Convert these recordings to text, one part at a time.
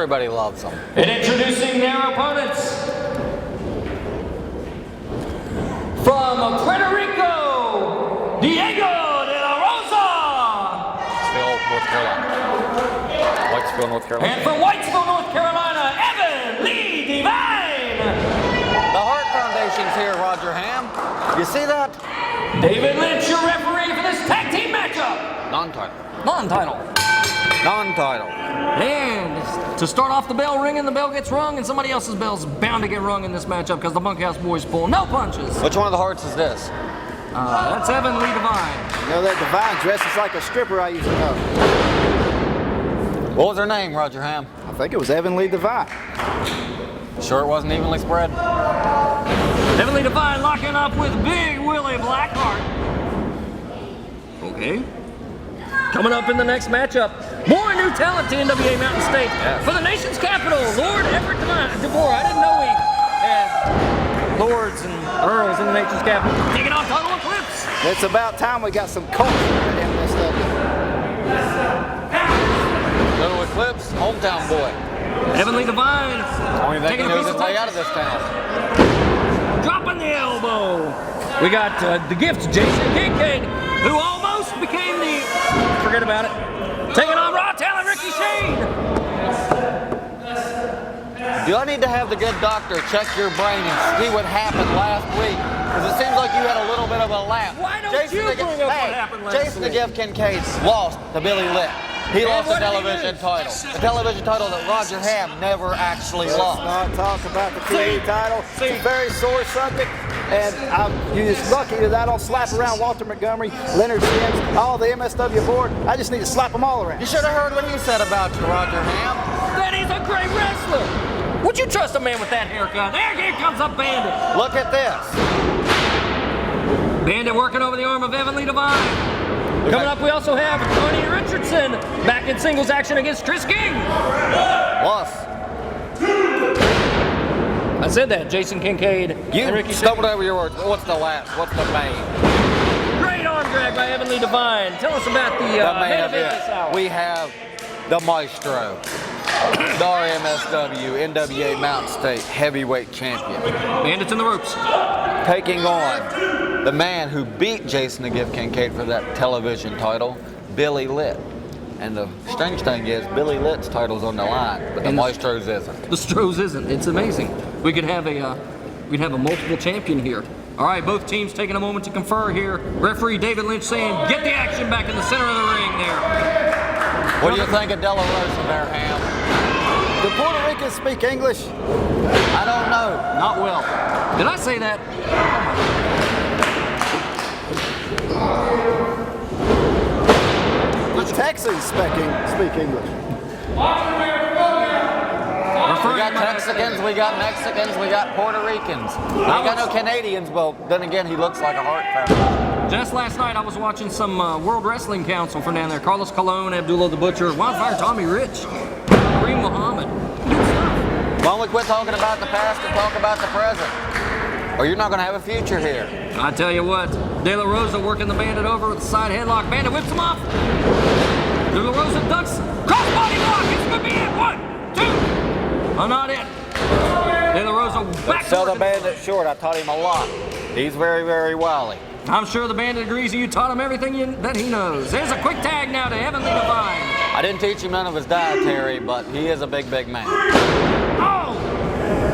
Everybody loves them. And introducing their opponents from Puerto Rico, Diego Delarosa. North Carolina. Whitesville, North Carolina. And from Whitesville, North Carolina, Devine. The Hart Foundation's here, Roger Ham. You see that? David Lynch, your referee for this tag team matchup. Non-title. Non-title. Non-title. And to start off the bell ringing, the bell gets rung, and somebody else's bell's bound to get rung in this matchup because the Bunkhouse boys pull no punches. Which one of the Harts is this? That's Devine. You know that Devine dresses like a stripper I used to know. What was her name, Roger Ham? I think it was Devine. Sure it wasn't evenly spread? Devine locking up with Big Willie Blackheart. Okay. Coming up in the next matchup, more new talent to NWA Mountain State. Yes. For the nation's capital, Lord Everett Devore. I didn't know we had lords and earls in the nation's capital. Taking on total Eclipse. It's about time we got some culture in this stuff. Little Eclipse, hometown boy. Devine. Only thing he taking a knows piece his of way Texas. out of this town. Dropping the elbow. We got the gift, Jason Kincaid, who almost became the, forget about it, taking on raw talent Ricky Shane. Do I need to have the good doctor check your brain and see what happened last week? Because it seems like you had a little bit of a lapse. Why don't you bring up what happened last Jason week? Kincaid lost to Billy Litt. He lost the what did he television lose? title. The television title that Roger Ham never actually Let's lost. not talk about the TV title. See. It's a very sore subject, and I'm just lucky that I don't slap around Walter Montgomery, Leonard Sims, all the MSW board. I just need to slap them all around. You should have heard what he said about you, Roger Ham. That is a great wrestler. Would you trust a man with that haircut? Here comes a Bandit. Look at this. Bandit working over the arm of Devine. Coming up, we also have Tony Richardson back in singles action against Kris King. Plus, I said that, Jason Kincaid and Ricky you Shane. stumbled over your words. What's the last? What's the main? Great arm drag by Devine. Tell us about the The main main event this event. hour. We have the Maestro, the RMSW NWA Mountain State Heavyweight Champion, Bandits in the ropes. taking on the man who beat Jason the Gift Kincaid for that television title, Billy Litt. And the strange thing is, Billy Litt's title's on the line, but the Maestro's isn't. The Stroh's isn't. It's amazing. We could have a multiple champion here. All right, both teams taking a moment to confer here. Referee David Lynch saying, get the action back in the center of the ring there. What do you think of Delarosa there, Ham? Do Puerto Ricans speak English? I don't know. Not well. Did I say that? The Texans speak English. We got Texicans, we got Mexicans, we got Puerto Ricans. We ain't got no Canadians, but then again, he looks like a Hart family. Just last night, I was watching some World Wrestling Council from down there. Carlos Colon, Abdullah the Butcher, Wildfire Tommy Rich, Kareem Muhammad. Why don't we quit talking about the past and talk about the present? Or you're not going to have a future here. I tell you what, Delarosa working the Bandit over with the side headlock. Bandit whips him off. Delarosa ducks. Crossbody block. This could be it. 1, 2. Oh, not it. Delarosa back. Sell the Bandit short. I taught him a lot. He's very, very wily. I'm sure the Bandit agrees you taught him everything that he knows. There's a quick tag now to Devine. I didn't teach him none of his dietary, but he is a big, big man. Oh!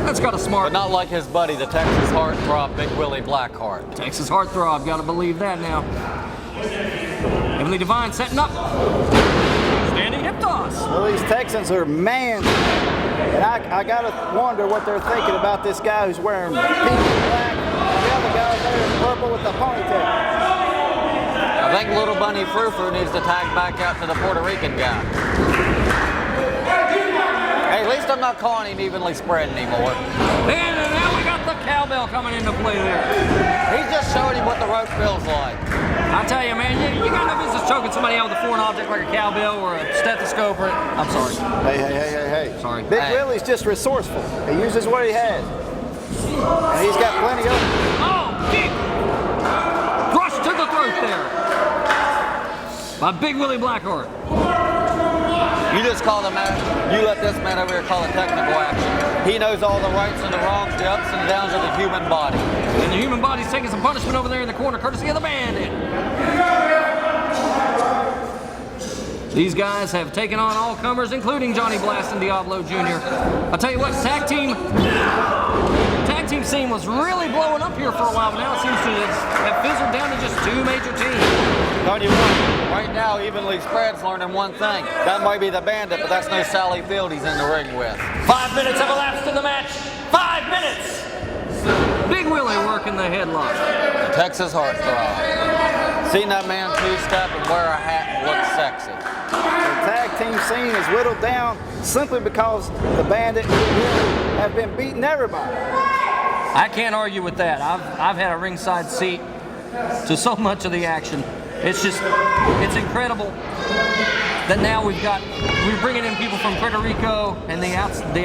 That's got a smart. But not like his buddy, the Texas heartthrob, Big Willie Blackheart. Texas heartthrob. Got to believe that now. Devine setting up. Standing hip toss. Well, these Texans are man. And I got to wonder what they're thinking about this guy who's wearing pink and black. And the other guy there in purple with the ponytail. I think Little Bunny Frou-Frou needs to tag back out to the Puerto Rican guy. Hey, at least I'm not calling him evenly spread anymore. And now we got the cowbell coming into play there. He's just showing him what the rope feels like. I tell you, man, you got no business choking somebody out with a foreign object like a cowbell or a stethoscope or I'm sorry. Hey. Sorry. Big Hey. Willie's just resourceful. He uses what he has. And he's got plenty of it. Oh, big rush to the throat there by Big Willie Blackheart. You just call the match. You let this man over here call it technical action. He knows all the rights and the wrongs, the ups and downs of the human body. And the human body's taking some punishment over there in the corner, courtesy of the Bandit. These guys have taken on all comers, including Johnny Blast and Diablo Jr. I'll tell you what, tag team scene was really blowing up here for a while, but now it seems to have fizzled down to just two major teams. Tell you what, right now, evenly spread's learning one thing. That might be the Bandit, but that's no Sally Field he's in the ring with. 5 minutes have elapsed in the match. 5 minutes! Big Willie working the headlock. The Texas heartthrob. Seen that man two-step and wear a hat and look sexy. The tag team scene is whittled down simply because the Bandit have been beating everybody. I can't argue with that. I've had a ringside seat to so much of the action. It's incredible that now we're bringing in people from Puerto Rico and the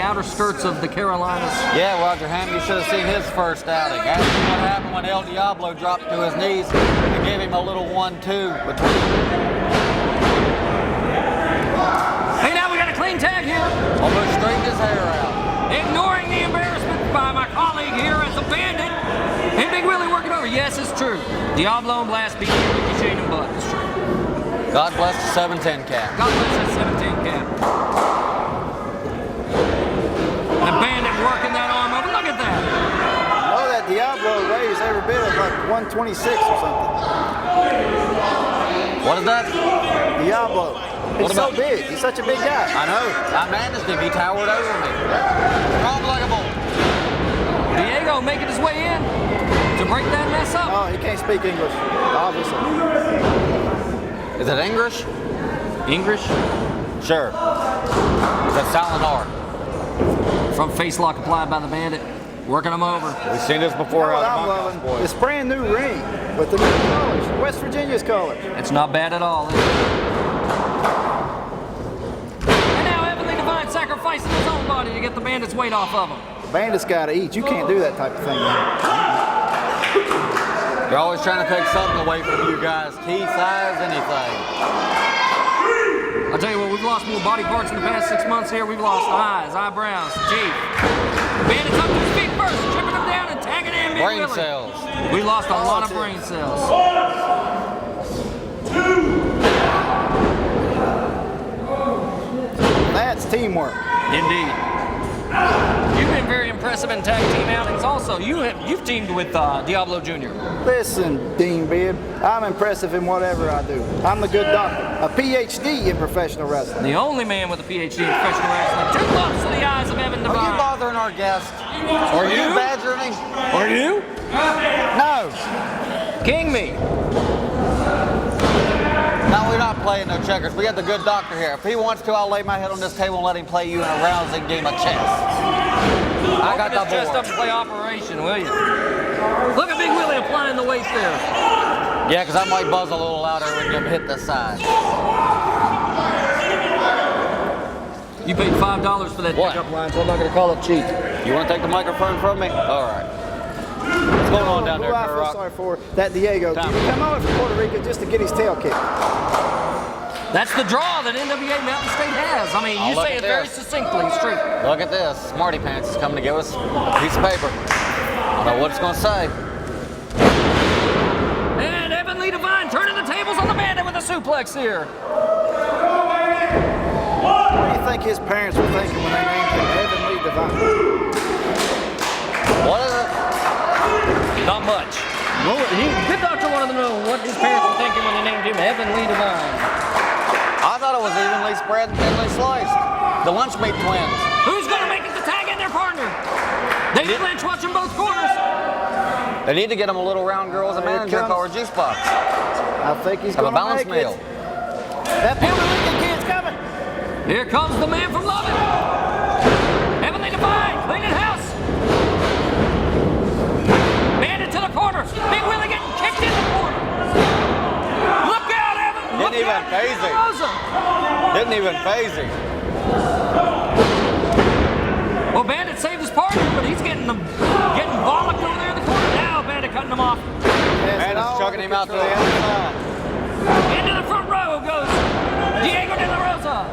outer skirts of the Carolinas. Yeah, Roger Ham, you should have seen his first outing. Ask him what happened when El Diablo dropped to his knees and gave him a little 1-2 between. Hey, now we got a clean tag here. Almost straightened his hair out. Ignoring the embarrassment by my colleague here as a Bandit. And Big Willie working over. Yes, it's true. Diablo and Blast beat Ricochet and Butt. It's true. God bless the 710 cap. God bless that 17 cap. The Bandit working that arm over. Look at that. I know that Diablo weighs every bit of like 126 or something. What is that? Diablo. He's so big. He's such a big guy. I know. I managed him. He towered over me. Strong like a bull. Diego making his way in to break that mess up. Oh, he can't speak English, obviously. Is it English? English? Sure. It's a silent R. From face lock applied by the Bandit. Working them over. We've seen this before out I'm of loving Bunkhouse, boys. this brand new ring with the new colors, West Virginia's colors. It's not bad at all, is it? And now Heavenly Devine sacrificing his own body to get the Bandit's weight off of him. The Bandit's got to eat. You can't do that type of thing, man. They're always trying to take something away from you guys. Teeth, eyes, anything. I'll tell you what, we've lost more body parts in the past 6 months here. We've lost eyes, eyebrows, teeth. Bandit's up to his feet first, tripping him down and tagging in Big Brain Willie. cells. We lost a lot of brain cells. That's teamwork. Indeed. You've been very impressive in tag team outings also. You've teamed with Diablo Jr. Listen, Dean Beard, I'm impressive in whatever I do. I'm the good doctor, a PhD in professional wrestling. The only man with a PhD in professional wrestling. 2 bumps to the eyes of Evan Devine. Are you bothering our guest? Are you badgering him? Are you? No. King me. No, we're not playing no checkers. We got the good doctor here. If he wants to, I'll lay my head on this table and let him play you in a rousing game of chess. I got the Open his chest board. up and play Operation, will you? Look at Big Willie applying the weight there. Yeah, because I might buzz a little louder when you hit the side. You paid $5 for that What? pickup line, so I'm not going to call it cheap. You want to take the microphone from me? All right. What's going on down there, Who I feel Rock? sorry for, that Diego. Tom. He come over from Puerto Rico just to get his tail kicked. That's the draw that NWA Mountain State has. I mean, Oh, you look say at it very this. succinctly. It's true. Look at this. Smarty Pants is coming to give us a piece of paper. I don't know what it's going to say. And Heavenly Devine turning the tables on the Bandit with a suplex here. What do you think his parents were thinking when they named him Heavenly Devine? What is it? Not much. Well, good doctor wanted to know what his parents were thinking when they named him Heavenly Devine. I thought it was evenly spread and thinly sliced. The lunch meat twins. Who's going to make it to tag in their partner? David Lynch watching both corners. They need to get them a little round girl as a Here manager comes- called a juice box. I think he's Have a going to balanced make meal. it. That Puerto Rican kid's coming. Here comes the man from Lubbock. Heavenly Devine, cleaning house. Bandit to the corner. Big Willie getting kicked in the corner. Look out, Evan. Look Didn't even out, phase him. Delarosa. Didn't even phase him. Well, Bandit saved his partner, but he's getting bollocked over there in the corner. Now Bandit cutting him off. Man, it's chucking him out to the other side. Into the front row goes Diego Delarosa.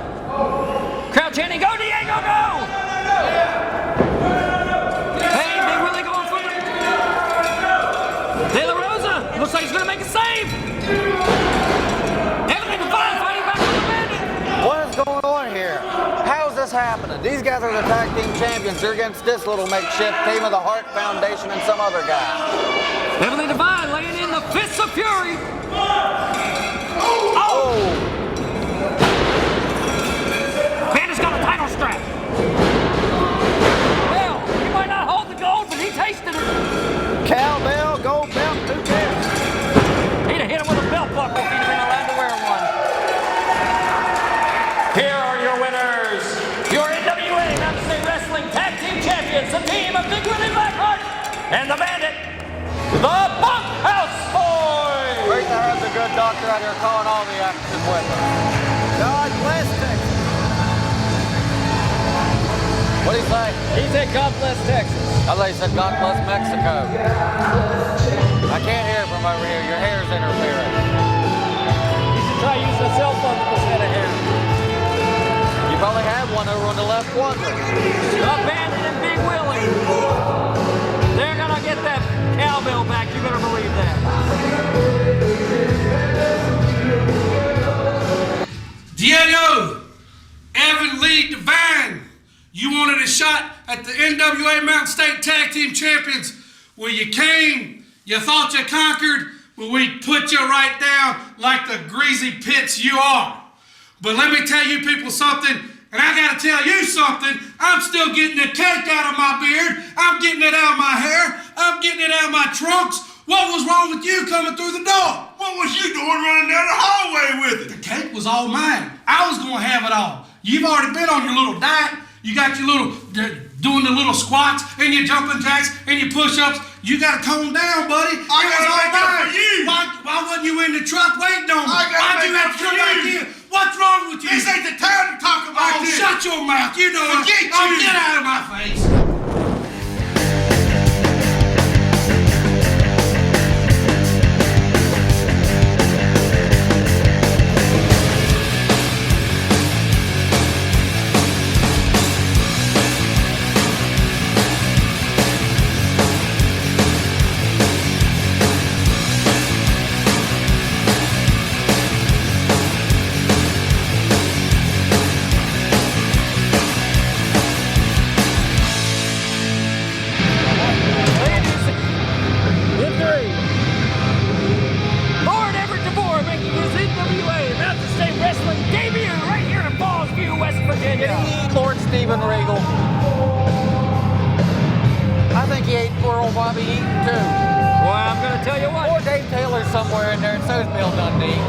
Delarosa looks like he's gonna make a save. Everett Devine fighting back with the bandit. What is going on here? How is this happening? These guys are the tag team champions. They're against this little makeshift team of the Hart Foundation and some other guy. Everett Devine laying in the fists of fury. Oh! Bandit's got a title strap. Hell, he might not hold the gold, but he tasted it. Cowbell, gold belt, who cares? He'd have hit him with a belt buckle if he'd been allowed to wear one. Here are your winners. Your NWA Mountain Wrestling Tag Team Champions, the team of Big Willie Blackheart and the Bandit, the Bunkhouse Boys. Great to have the good doctor out here calling all the action with us. God bless Texas. What do you say? He said, God bless Texas. I thought he said, God bless Mexico. I can't hear from over here. Your hair's interfering. You should try using a cell phone instead of hair. You probably have one over on the left quadrant. The Bandit and Big Willie. They're gonna get that cowbell back. You better believe that. Diego, Evan Lee Devine, you wanted a shot at the NWA Mountain State Tag Team Champions. Well, you came, you thought you conquered, but we put you right down like the greasy pits you are. But let me tell you people something, and I gotta tell you something, I'm still getting the cake out of my beard, I'm getting it out of my hair, I'm getting it out of my trunks. What was wrong with you coming through the door? What was you doing running down the hallway with it? The cake was all mine. I was gonna have it all. You've already been on your little diet. You got your little, doing the little squats and your jumping jacks and your push-ups. You gotta tone down, buddy. I gotta make up for you. Why wasn't you in the truck waiting on me? I gotta Why'd you make have up to come for back you. here? What's wrong with you? This ain't the time to talk about Oh, this. shut your mouth. You know Forget it. Oh, you. get out of my face. Lord Everett Devore making his NWA Mountain State Wrestling debut right here in Fallsview, West Virginia. Lord Stephen Regal. I think he ate poor old Bobby Eaton too. Well, I'm going to tell you Or what. Dave Taylor's somewhere in there, and so's Bill Dundee.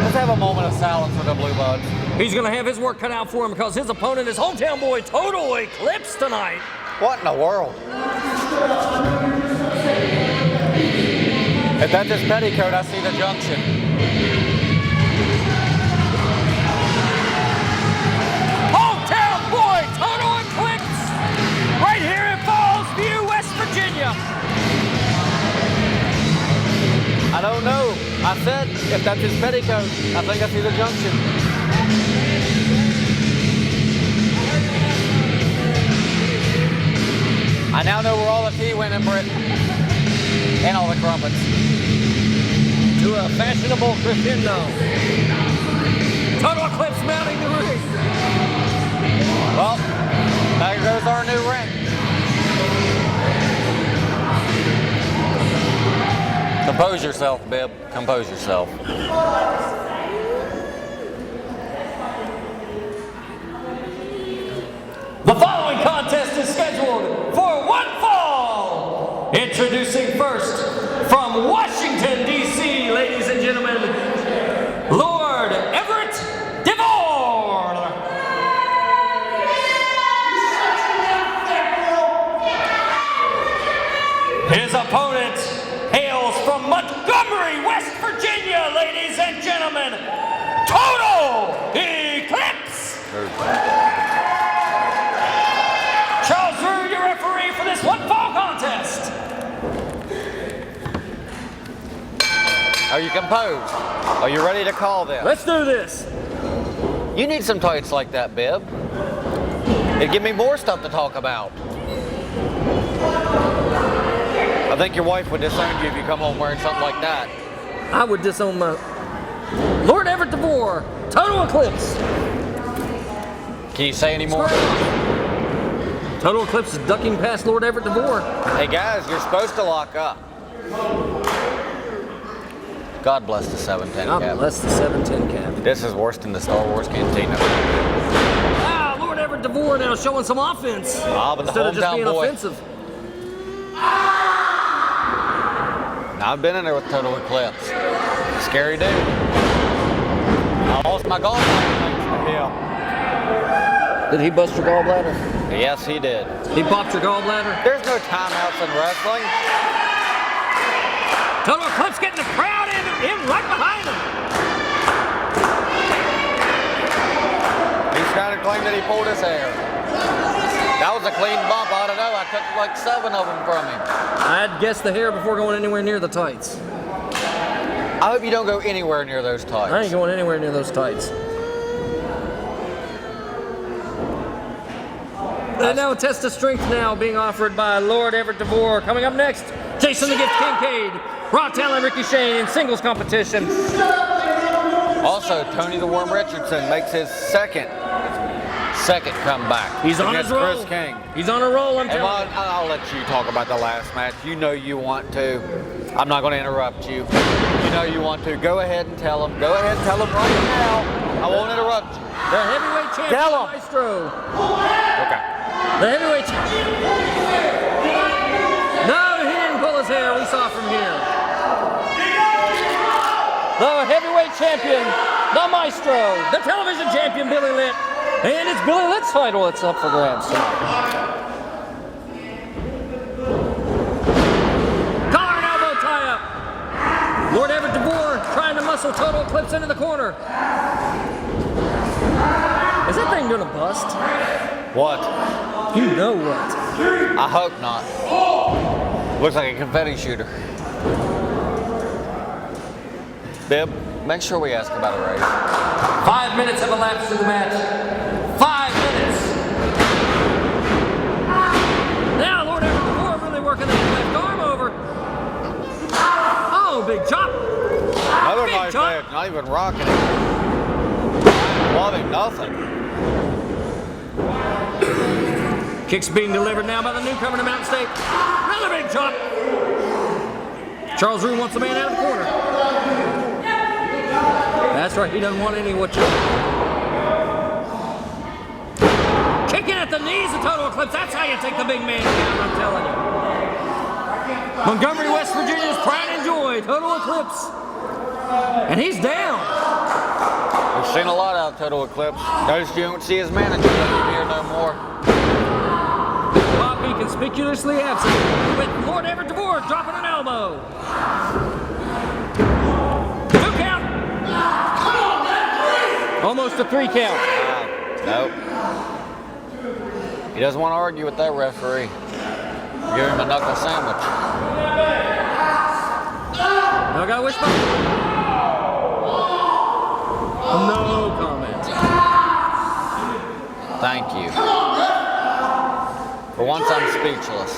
Let's have a moment of silence for the Blue Buds. He's going to have his work cut out for him because his opponent is hometown boy Total Eclipse tonight. What in the world? If that's his petticoat, I see the junction. Hometown boy Total Eclipse right here in Fallsview, West Virginia. I don't know. I said if that's his petticoat, I think I see the junction. I now know where all the tea went in Britain. And all the crumpets. To a fashionable crescendo. Total Eclipse mounting the ring. Well, there goes our new ring. Compose yourself, Bib. Compose yourself. The following contest is scheduled for one fall. Introducing first from Washington, D.C., ladies and gentlemen, Lord Everett Devore. His opponent hails from Montgomery, West Virginia, ladies and gentlemen, Total Eclipse. Charles Drew, your referee for this one fall contest. Are you composed? Are you ready to call this? Let's do this. You need some tights like that, Bib. It'd give me more stuff to talk about. think your wife would disown you if you come home wearing something like that. I would disown my Lord Everett Devore, Total Eclipse. Can you say any more? Total Eclipse is ducking past Lord Everett Devore. Hey guys, you're supposed to lock up. God bless the 710 God cap. bless the 710 cap. This is worse than the Star Wars Cantina. Wow, Lord Everett Devore now showing some offense. Ah, but the instead of just hometown being boy. offensive. Now, I've been in there with Total Eclipse. Scary dude. I lost my gallbladder thanks to him. Did he bust your gallbladder? Yes, he did. He popped your gallbladder? There's no timeouts in wrestling. Total Eclipse getting the crowd in right behind him. He's trying to claim that he pulled his hair. That was a clean bump. I don't know. I took like 7 of them from him. I'd guess the hair before going anywhere near the tights. I hope you don't go anywhere near those tights. I ain't going anywhere near those tights. And now a test of strength now being offered by Lord Everett Devore. Coming up next, Jason the Gift Kincaid, Raw Talent Ricky Shane in singles competition. Also, Tony the Worm Richardson makes his second comeback. He's on his against roll. Chris King. He's on a roll, I'm Hey, telling you. I'll let you talk about the last match. You know you want to. I'm not going to interrupt you. You know you want to. Go ahead and tell him. Go ahead and tell him right now. I won't interrupt you. The heavyweight champion, Tell him. Maestro. Okay. The heavyweight champion. No, he didn't pull his hair. We saw from here. The heavyweight champion, the Maestro. The television champion, Billy Litt. And it's Billy Litt's title that's up for grabs tonight. Collar and elbow tie-up. Lord Everett Devore trying to muscle Total Eclipse into the corner. Is that thing gonna bust? What? You know what? I hope not. Looks like a confetti shooter. Bib, make sure we ask about a raise. 5 minutes have elapsed in the match. 5 minutes. Now Lord Everett Devore really working that left arm over. Oh, big chop. Another Big nice chop. match, not even rocking it. Loving nothing. Kicks being delivered now by the newcomer to Mountain State. Another big chop. Charles Roux wants the man out of the corner. That's right, he doesn't want any what you. Kicking at the knees of Total Eclipse. That's how you take the big man down, I'm telling you. Montgomery, West Virginia's pride and joy, Total Eclipse. And he's down. We've seen a lot out of Total Eclipse. Notice you don't see his manager here no more. Bob B conspicuously absent with Lord Everett Devore dropping an elbow. 2 count. Almost a 3 count. Nope. He doesn't want to argue with that referee. Give him a knuckle sandwich. Now I got a wishbone. No comment. Thank you. For once, I'm speechless.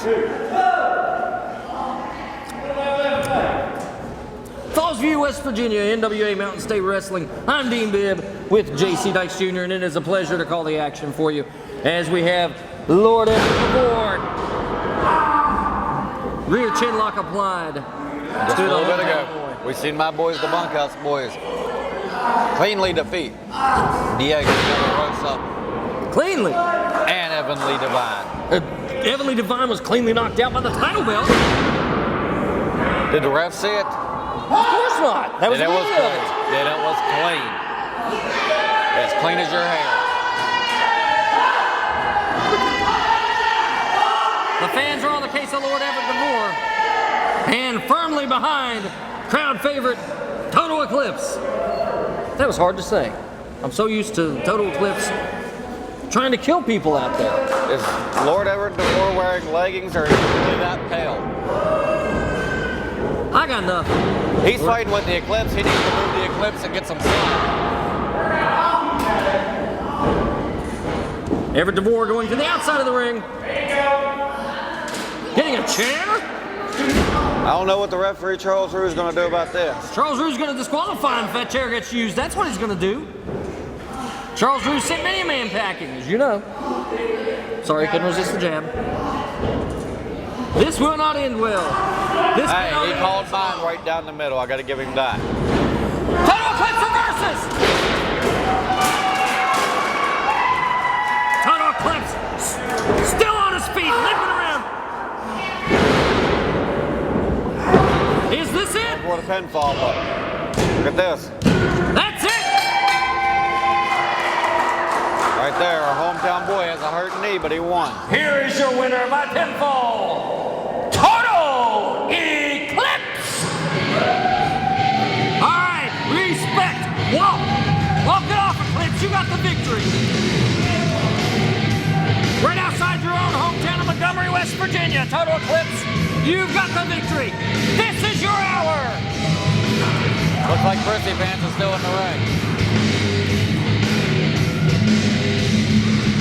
Fallsview, West Virginia, NWA Mountain State Wrestling. I'm Dean Bibb with J.C. Dykes Jr., and it is a pleasure to call the action for you as we have Lord Everett Devore. Rear chin lock applied. Just a little bit ago, we seen my boys, the Bunkhouse boys, cleanly defeat Diego Delarosa Cleanly. and Evan Lee Devine. Evan Lee Devine was cleanly knocked out by the title belt. Did the ref see it? Of course not. That was Then the it was end of clean. it. Then it was clean. As clean as your hair. The fans are on the case of Lord Everett Devore. And firmly behind crowd favorite Total Eclipse. That was hard to say. I'm so used to Total Eclipse trying to kill people out there. Is Lord Everett Devore wearing leggings or is he really that pale? I got nothing. He's fighting with the Eclipse. He needs to move the Eclipse and get some sun. Everett Devore going to the outside of the ring. Getting a chair. I don't know what the referee Charles Rue is going to do about this. Charles Rue's going to disqualify him if that chair gets used. That's what he's going to do. Charles Rue sent many a man packing, as you know. Sorry, couldn't resist the jab. This will not end well. This Hey, he called mine right down the middle. I got to give him that. Total Eclipse reverses! Total Eclipse still on his feet, limping around. Is this it? For the pinfall, but look at this. That's it! Right there, our hometown boy has a hurt knee, but he won. Here is your winner by pinfall, Total Eclipse! All right, respect. Walk. Walk it off, Eclipse. You got the victory. Right outside your own hometown of Montgomery, West Virginia, Total Eclipse, you've got the victory. This is your hour. Looks like Chrissy Pants is still in the ring.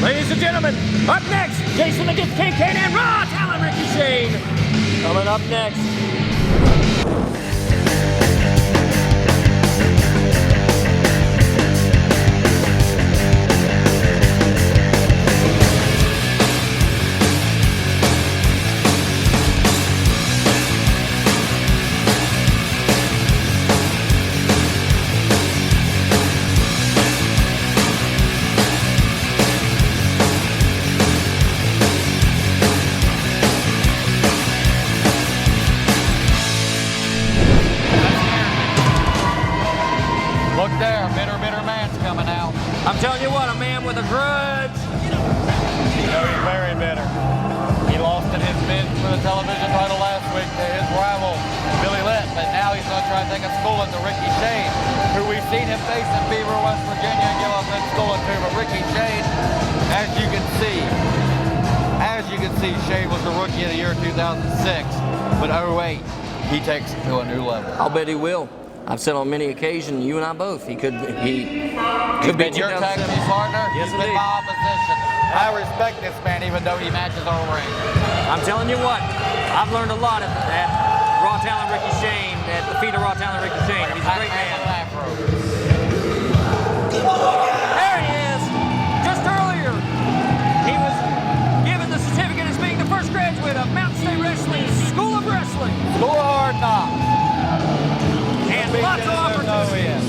Ladies and gentlemen, up next, Jason the Gift Kincaid and Raw Talent Ricky Shane. Coming up next. Look there, bitter man's coming out. I'm telling you what, a man with a grudge. You know he's very bitter. He lost in his bid for the television title last week to his rival, Billy Litt, but now he's going to try to take a schooling to Ricky Shane, who we've seen him face in Beaver, West Virginia, and give up that schooling to. But Ricky Shane, as you can see, Shane was the Rookie of the Year 2006, but 08, he takes it to a new level. I'll bet he will. I've said on many occasions, you and I both, he could He's be been your tag team partner. Yes, He's been indeed. my opposition. I respect this man, even though he matches our ring. I'm telling you what, I've learned a lot at Raw Talent Ricky Shane, at the feet of Raw Talent Ricky Shane. He's a great man. There he is. Just earlier, he was given the certificate as being the first graduate of Mountain State Wrestling School of Wrestling. School of Hard Knocks. And lots of opportunities.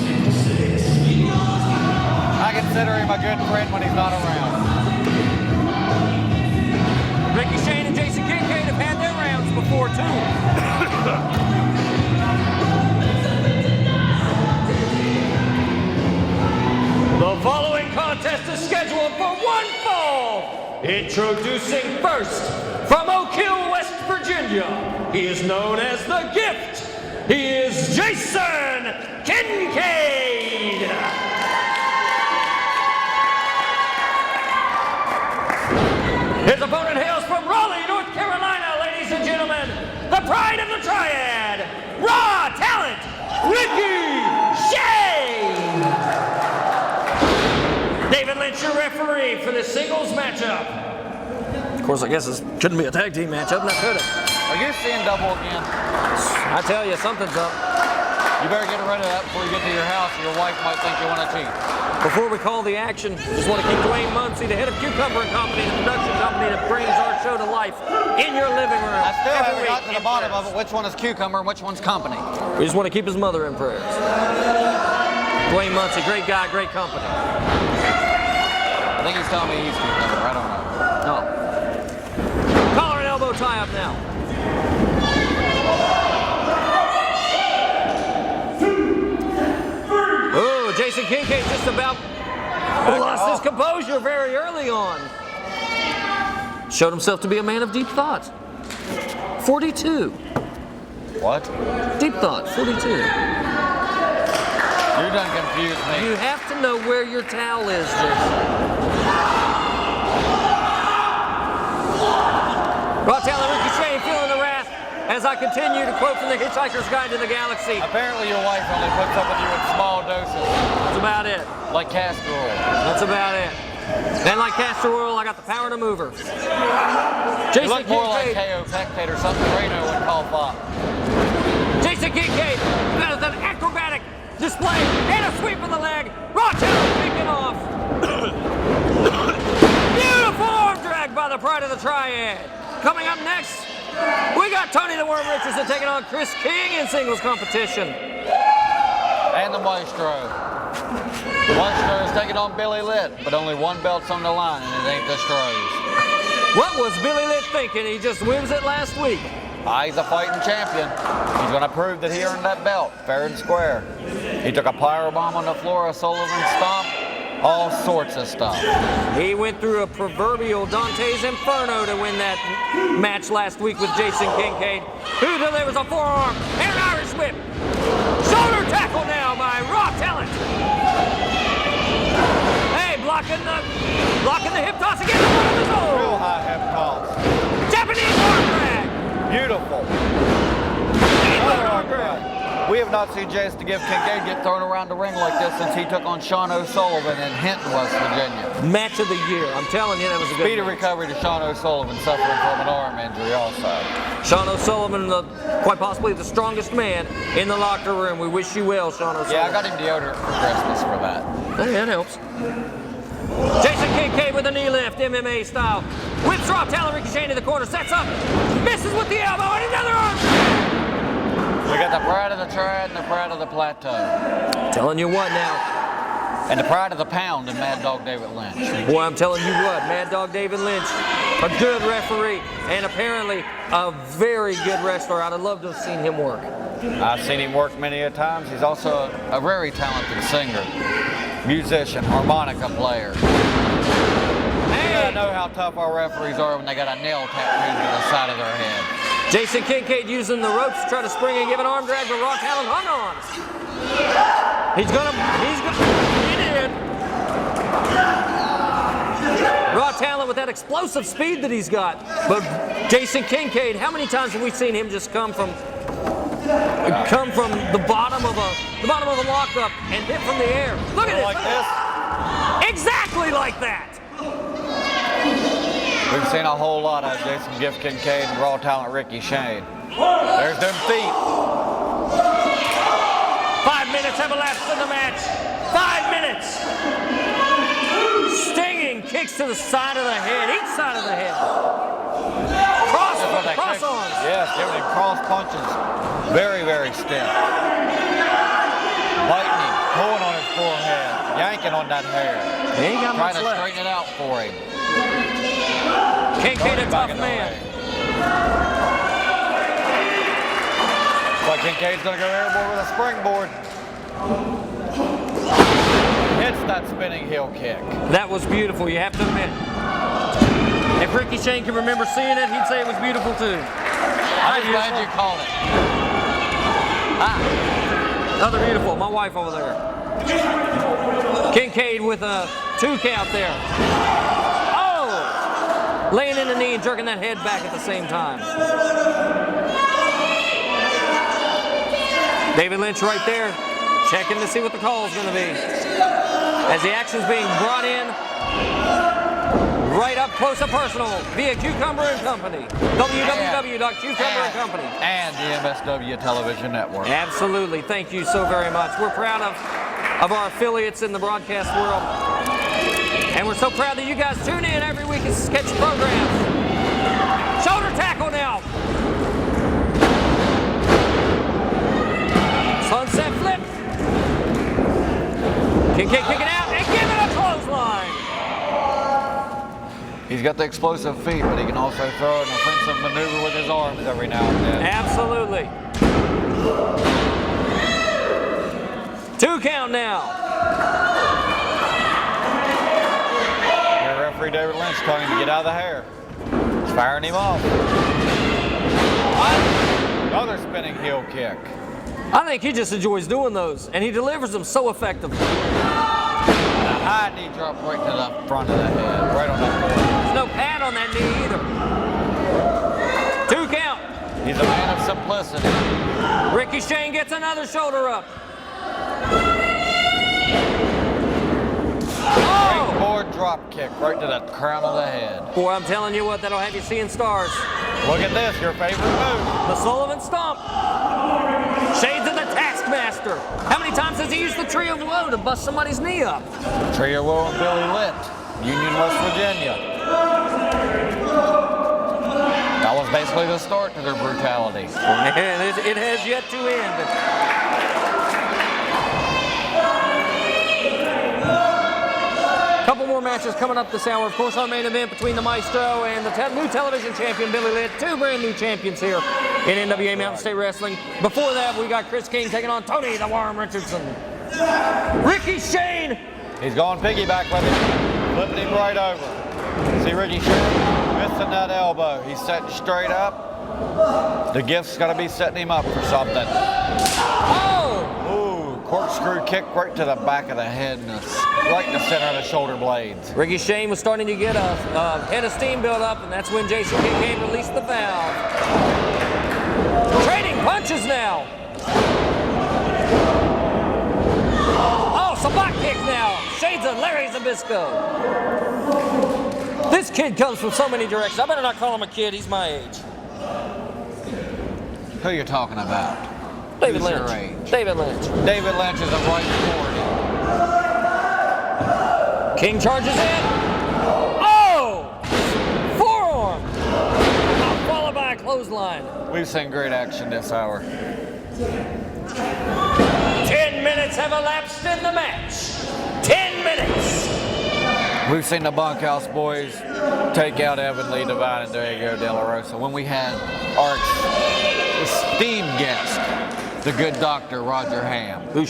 I consider him a good friend when he's not around. Ricky Shane and Jason Kincaid have had their rounds before, too. The following contest is scheduled for one fall. Introducing first, from Oak Hill, West Virginia, he is known as The Gift. He is Jason Kincaid. His opponent hails from Raleigh, North Carolina, ladies and gentlemen, the pride of the Triad, Raw Talent, Ricky Shane. David Lynch, your referee for this singles matchup. Of course, I guess this couldn't be a tag team matchup, now could it? Are you seeing double again? I tell you, something's up. You better get rid of that before you get to your house, or your wife might think you want to cheat. Before we call the action, just want to keep Dwayne Muncie, the head of Cucumber & Company, the production company that brings our show to life in your living room. I still every haven't week got to the in bottom prayers. of it. Which one is Cucumber and which one's Company? We just want to keep his mother in prayers. Dwayne Muncie, great guy, great company. I think he's telling me he's Cucumber. I don't know. No. Collar and elbow tie up now. Oh, Jason Kincaid just about lost his composure very early on. Showed himself to be a man of deep thought. 42. What? Deep thought, 42. You done confused me. You have to know where your towel is, Jason. Raw Talent Ricky Shane feeling the wrath as I continue to quote from the Hitchhiker's Guide to the Galaxy. Apparently your wife only puts up with you in small doses, That's about it. like castor oil. That's about it. And like Castor Oil, I got the power to move her. You Jason look more like Kincaid. KO Pectate or something Reno would call Fox. Jason Kincaid does an acrobatic display and a sweep of the leg. Raw Talent kicking off. Beautiful arm drag by the Pride of the Triad. Coming up next, we got Tony the Worm Richardson taking on Kris King in singles competition. And the Maestro. Maestro is taking on Billy Litt, but only one belt's on the line, and it ain't the Stros. What was Billy Litt thinking? He just wins it last week. He's a fighting champion. He's going to prove that he earned that belt, fair and square. He took a powerbomb on the floor of Sullivan's stomp, all sorts of stuff. He went through a proverbial Dante's Inferno to win that match last week with Jason Kincaid, who delivers a forearm and an Irish whip. Shoulder tackle now by Raw Talent. Hey, blocking the hip toss again. Real high hip toss. Japanese arm drag. Beautiful. We have not seen Jason Kincaid get thrown around the ring like this since he took on Sean O'Sullivan in Hinton, West Virginia. Match of the year. I'm telling you, that was a good Speedy match. recovery to Sean O'Sullivan, suffering from an arm injury also. Sean O'Sullivan, quite possibly the strongest man in the locker room. We wish you well, Sean O'Sullivan. Yeah, I got him deodorant for Christmas for that. Hey, that helps. Jason Kincaid with a knee lift, MMA style. Whips Raw Talent, Ricochet into the corner, sets up, misses with the elbow, and another arm. We got the Pride of the Triad and the Pride of the Plateau. Telling you what now. And the Pride of the Pound and Mad Dog David Lynch. Boy, I'm telling you what, Mad Dog David Lynch, a good referee, and apparently a very good wrestler. I'd have loved to have seen him work. I've seen him work many a times. He's also a very talented singer, musician, harmonica player. You gotta know how tough our referees are when they got a nail tattooed to the side of their head. Jason Kincaid using the ropes to try to spring and give an arm drag, but Raw Talent hung on. He did. Raw Talent with that explosive speed that he's got. But Jason Kincaid, how many times have we seen him just come from the bottom of a lockup and hit from the air? Look at it. Like this? Exactly like that. We've seen a whole lot of Jason Kincaid and Raw Talent Ricky Shane. There's them feet. 5 minutes have elapsed in the match. 5 minutes. Stinging kicks to the side of the head, each side of the head. Cross arms. Yes, giving him cross punches. Very, very stiff. Biting him, pulling on his forehead, yanking on that hair. He ain't got much Trying to left. straighten it out for him. Kincaid a tough man. Looks like Kincaid's gonna go airborne with a springboard. Hits that spinning heel kick. That was beautiful, you have to admit. If Ricky Shane can remember seeing it, he'd say it was beautiful too. I'm glad you called it. Another beautiful, my wife over there. Kincaid with a 2 count there. Oh! Laying in the knee and jerking that head back at the same time. David Lynch right there, checking to see what the call is going to be. As the action's being brought in, right up close and personal via Cucumber & Company. www.cucumber & Company. And the MSW Television Network. Absolutely. Thank you so very much. We're proud of our affiliates in the broadcast world. And we're so proud that you guys tune in every week and catch programs. Shoulder tackle now. Sunset flip. Kincaid kicking out and giving a clothesline. He's got the explosive feet, but he can also throw an offensive maneuver with his arms every now and then. Absolutely. 2 count now. Here, referee David Lynch telling him to get out of the hair. He's firing him off. Another spinning heel kick. I think he just enjoys doing those, and he delivers them so effectively. A high knee drop right to the front of the head, right on that forehead. There's no pad on that knee either. 2 count. He's a man of simplicity. Ricky Shane gets another shoulder up. Oh! Springboard drop kick right to the crown of the head. Boy, I'm telling you what, that'll have you seeing stars. Look at this, your favorite move. The Sullivan Stomp. Shades of the Taskmaster. How many times has he used the Tree of Woe to bust somebody's knee up? Tree of Woe and Billy Litt, Union, West Virginia. That was basically the start to their brutality. Man, it has yet to end. Couple more matches coming up this hour. Of course, our main event between the Maestro and the new television champion, Billy Litt. Two brand new champions here in NWA Mountain State Wrestling. Before that, we got Kris King taking on Tony the Worm Richardson. Ricky Shane. He's going piggyback with him, flipping him right over. See Ricky Shane missing that elbow. He's setting straight up. The Gift's got to be setting him up for something. Oh! Ooh, corkscrew kick right to the back of the head and right in the center of the shoulder blades. Ricky Shane was starting to get a head of steam build up, and that's when Jason Kincaid released the valve. Trading punches now. Oh, some back kick now. Shades of Larry Zbyszko. This kid comes from so many directions. I better not call him a kid. He's my age. Who are you talking about? David Who's Lynch. your age? David Lynch. David Lynch is a right 40. King charges in. Oh! Forearm. Followed by a clothesline. We've seen great action this hour. 10 minutes have elapsed in the match. 10 minutes. We've seen the Bunkhouse boys take out Evan Lee, Devine, and Diego Delarosa when we had our esteemed guest, the good doctor Roger Ham, who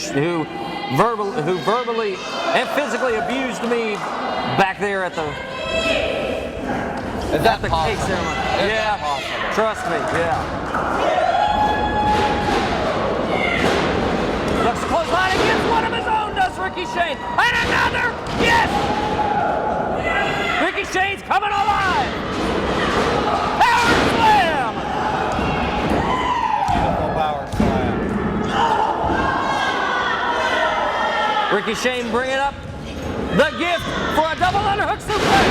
verbally and physically abused me back there at the Is that cake possible? ceremony. Is Yeah, that possible? trust me. Yeah. Looks close line against one of his own. Does Ricky Shane and another? Yes. Ricky Shane's coming alive. Power slam. Beautiful power slam. Ricky Shane bringing up the Gift for a double underhook suplex.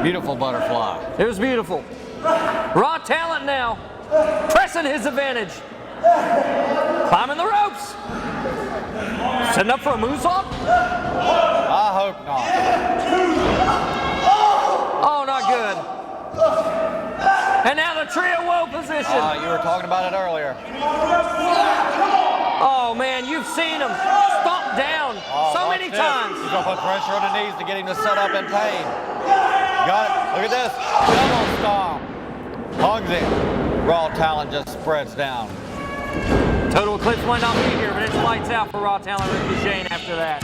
Beautiful butterfly. It was beautiful. Raw talent now, pressing his advantage. Climbing the ropes. Setting up for a moonsault. I hope not. Oh, not good. And now the Tree of Woe position. You were talking about it earlier. Oh, man, you've seen him stomp down so watch many this. times. He's going to put pressure on the knees to get him to set up in pain. Got it. Look at this. Double stomp. Hugs him. Raw talent just spreads down. Total Eclipse might not be here, but it's lights out for Raw talent Ricky Shane after that.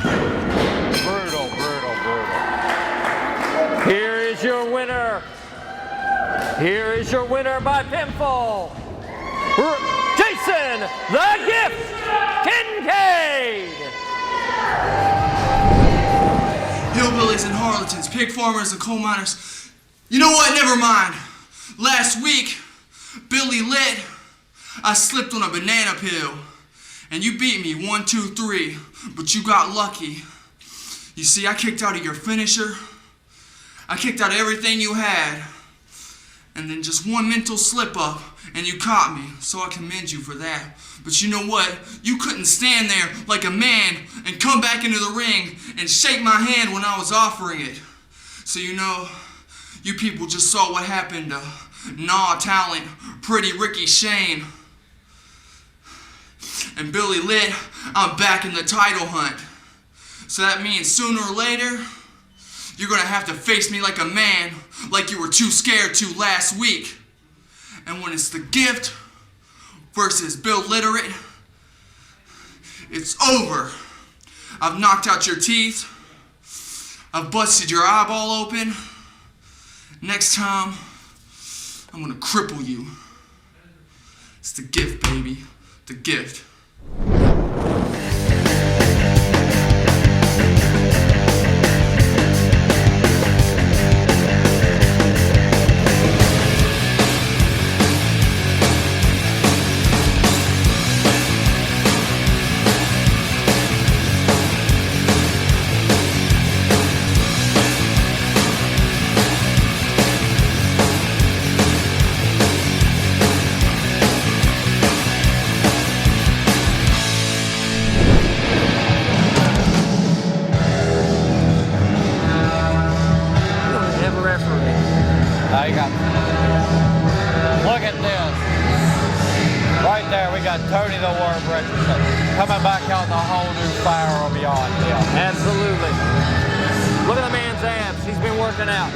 Brutal, brutal, brutal. Here is your winner. Here is your winner by pinfall. Jason the Gift Kincaid. Hillbillies and harlequins, pig farmers and coal miners. You know what? Never mind. Last week, Billy Litt, I slipped on a banana peel, and you beat me 1, 2, 3, but you got lucky. You see, I kicked out of your finisher. I kicked out everything you had. And then just one mental slip up, and you caught me, so I commend you for that. But you know what? You couldn't stand there like a man and come back into the ring and shake my hand when I was offering it. So you know, you people just saw what happened to Raw talent, Pretty Ricky Shane. And Billy Litt, I'm back in the title hunt. So that means sooner or later, you're gonna have to face me like a man, like you were too scared to last week. And when it's the Gift versus Bill Literate, it's over. I've knocked out your teeth. I've busted your eyeball open. Next time, I'm gonna cripple you. It's the Gift, baby. The Gift. and Tony the Worm Richardson coming back out with a whole new fire beyond him. Absolutely. Look at the man's abs. He's been working out.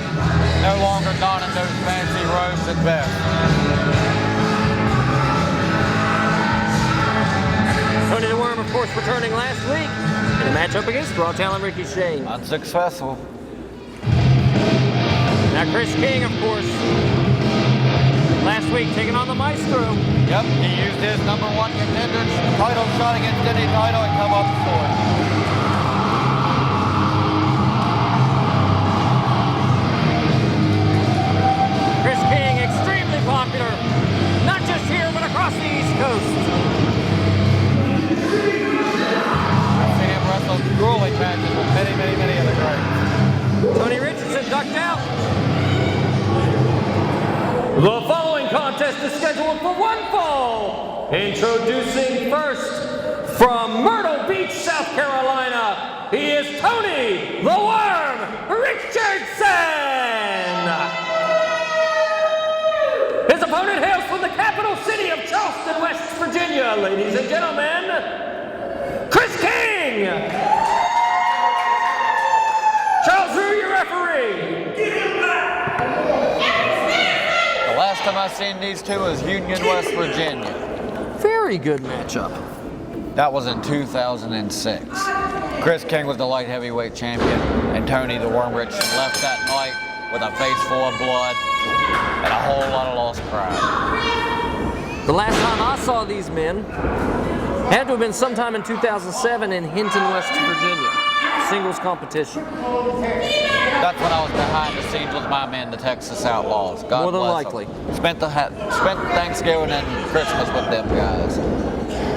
No longer donning those fancy robes and vests. Tony the Worm, of course, returning last week in a matchup against Raw Talent Ricky Shane. Unsuccessful. Now Chris King, of course, last week taking on the Maestro. Yep, he used his #1 contender's title shot against any title and come up short. Chris King, extremely popular, not just here, but across the East Coast. I've seen him wrestle grueling matches with many of the greats. Tony Richardson ducked out. The following contest is scheduled for one fall. Introducing first from Myrtle Beach, South Carolina, he is Tony the Worm Richardson. His opponent hails from the capital city of Charleston, West Virginia. Ladies and gentlemen, Chris King. Charles Rue, your referee. The last time I seen these two was Union, West Virginia. Very good matchup. That was in 2006. Chris King was the light heavyweight champion, and Tony the Worm Richardson left that night with a face full of blood and a whole lot of lost pride. The last time I saw these men had to have been sometime in 2007 in Hinton, West Virginia. Singles competition. That's when I was behind the scenes with my men, the Texas Outlaws. God More than bless likely. them. Spent Thanksgiving and Christmas with them guys.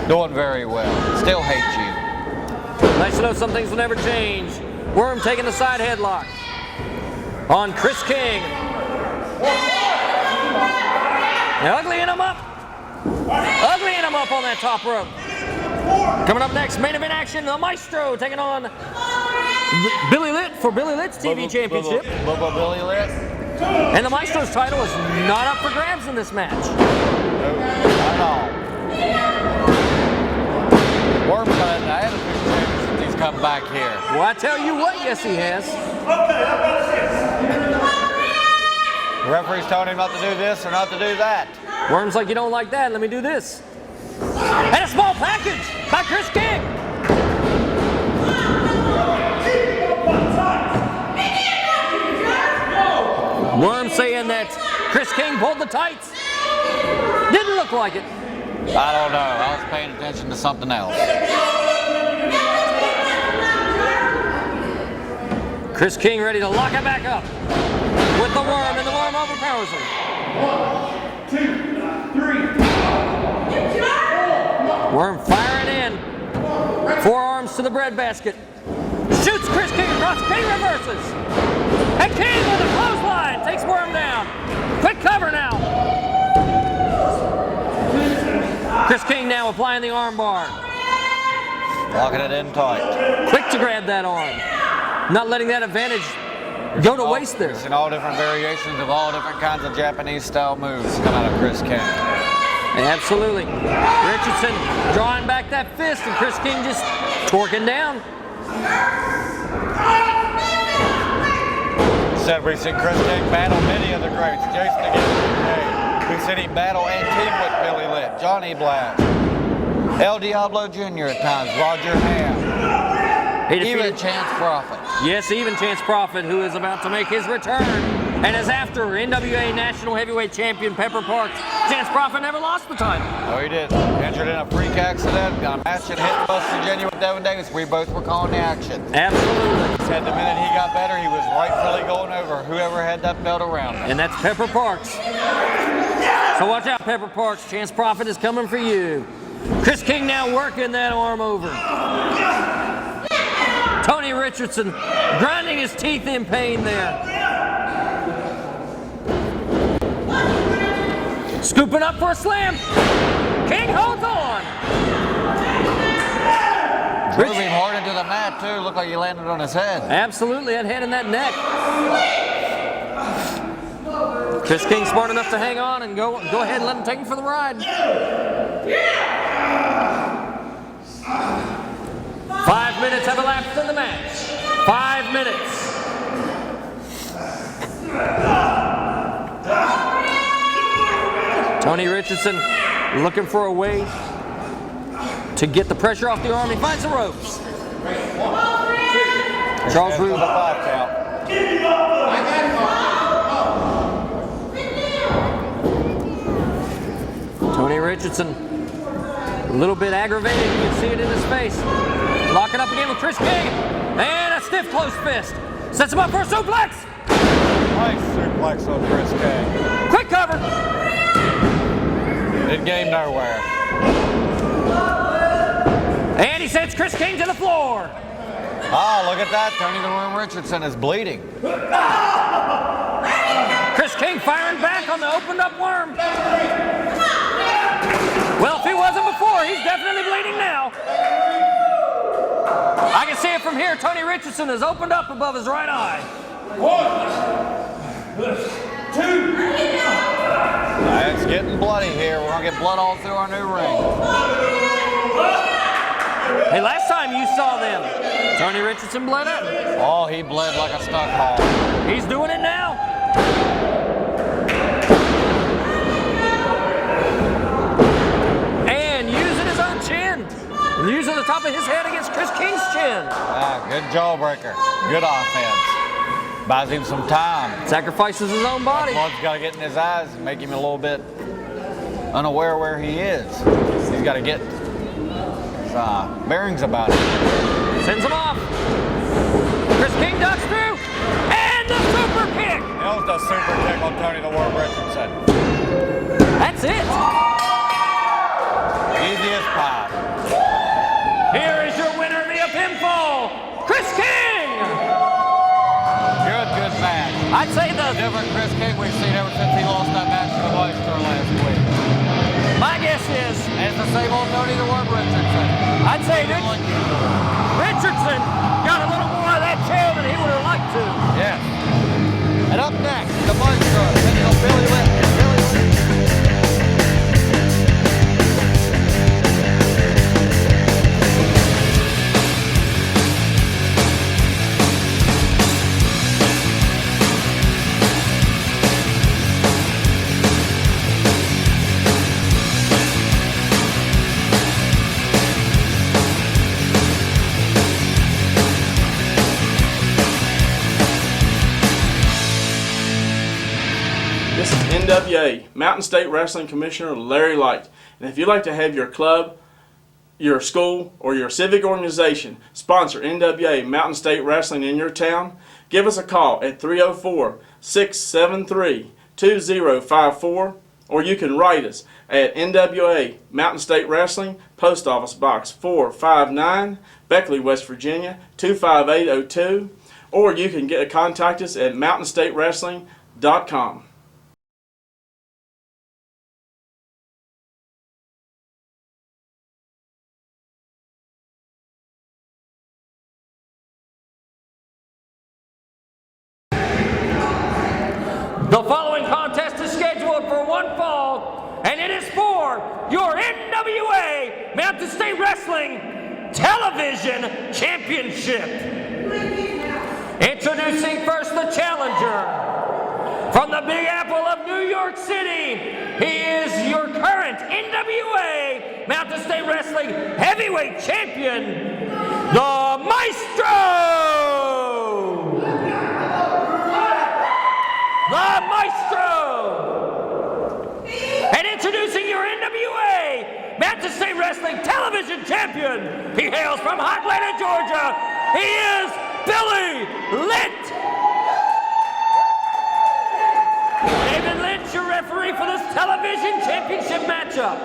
Doing very well. Still hate you. Nice to know some things will never change. Worm taking the side headlock on Chris King. Now uglying him up. Uglying him up on that top rope. Coming up next, main event action, the Maestro taking on Billy Litt for Billy Litt's TV championship. Billy Litt. And the Maestro's title is not up for grabs in this match. Not at all. Worm's got an attitude since he's come back here. Well, I tell you what, yes he has. The referee's telling him not to do this or not to do that. Worm's like, you don't like that, let me do this. And a small package by Chris King. Worm saying that Chris King pulled the tights. Didn't look like it. I don't know. I was paying attention to something else. Chris King ready to lock it back up with the Worm, and the Worm overpowers him. 1, 2, 3. Worm firing in. Forearms to the breadbasket. Shoots Chris King across. King reverses. And King with a clothesline takes Worm down. Quick cover now. Chris King now applying the arm bar. Locking it in tight. Quick to grab that arm. Not letting that advantage go to waste there. We've seen all different variations of all different kinds of Japanese style moves come out of Chris King. Absolutely. Richardson drawing back that fist, and Chris King just torquing down. Said we've seen Chris King battle many of the greats. Jason against Kincaid. We've seen him battle and team with Billy Litt, Johnny Black, El Diablo Jr. at times, Roger Ham, even Chance Prophet. Yes, even Chance Prophet, who is about to make his return. And as after NWA National Heavyweight Champion Pepper Parks, Chance Prophet never lost the title. No, he did. Injured in a freak accident, got a match at Hit West Virginia with Devin Davis. We both were calling the action. Absolutely. Said the minute he got better, he was rightfully going over whoever had that belt around him. And that's Pepper Parks. So watch out, Pepper Parks. Chance Prophet is coming for you. Chris King now working that arm over. Tony Richardson grinding his teeth in pain there. Scooping up for a slam. King holds on. Drove him hard into the mat, too. Looked like he landed on his head. Absolutely, that head and that neck. Chris King smart enough to hang on and go ahead and let him take him for the ride. 5 minutes have elapsed in the match. 5 minutes. Tony Richardson looking for a way to get the pressure off the arm. He finds the ropes. Charles Roode. Tony Richardson, a little bit aggravated. You can see it in his face. Locking up again with Kris King. And a stiff close fist. Sets him up for a suplex. Nice suplex on Kris King. Quick cover. It came nowhere. And he sends Kris King to the floor. Oh, look at that. Tony the Worm Richardson is bleeding. Kris King firing back on the opened up worm. Well, if he wasn't before, he's definitely bleeding now. I can see it from here. Tony Richardson has opened up above his right eye. 1, 2. It's getting bloody here. We're going to get blood all through our new ring. Hey, last time you saw them, Tony Richardson bled up. Oh, he bled like a stuck hog. He's doing it now. And using his own chin. Using the top of his head against Kris King's chin. Good jawbreaker. Good offense. Buys him some time. Sacrifices his own body. Blood's got to get in his eyes and make him a little bit unaware where he is. He's got to get his bearings about it. Sends him off. Kris King ducks through. And the super kick. That was the super kick on Tony the Worm Richardson. That's it. Easy as pie. Here is your winner via pinfall, Kris King. Good match. I'd say the Different Kris King we've seen ever since he lost that match to the Maestro last week. My guess is And it's the same old Tony the Worm Richardson. I'd say Richardson got a little more of that chair than he would have liked to. Yes. And up next, the Maestro, taking on Billy Litt. This is NWA, Mountain State Wrestling Commissioner Larry Light. And if you'd like to have your club, your school, or your civic organization sponsor NWA Mountain State Wrestling in your town, give us a call at 304-673-2054, or you can write us at NWA Mountain State Wrestling, Post Office Box 459, Beckley, West Virginia 25802, or you can contact us at mountainstatewrestling.com. The following contest is scheduled for one fall, and it is for your NWA Mountain State Wrestling Television Championship. Introducing first the challenger. From the Big Apple of New York City, he is your current NWA Mountain State Wrestling Heavyweight Champion, the Maestro! The Maestro! And introducing your NWA Mountain State Wrestling Television Champion, he hails from Atlanta, Georgia. He is Billy Litt. David Lynch, your referee for this television championship matchup.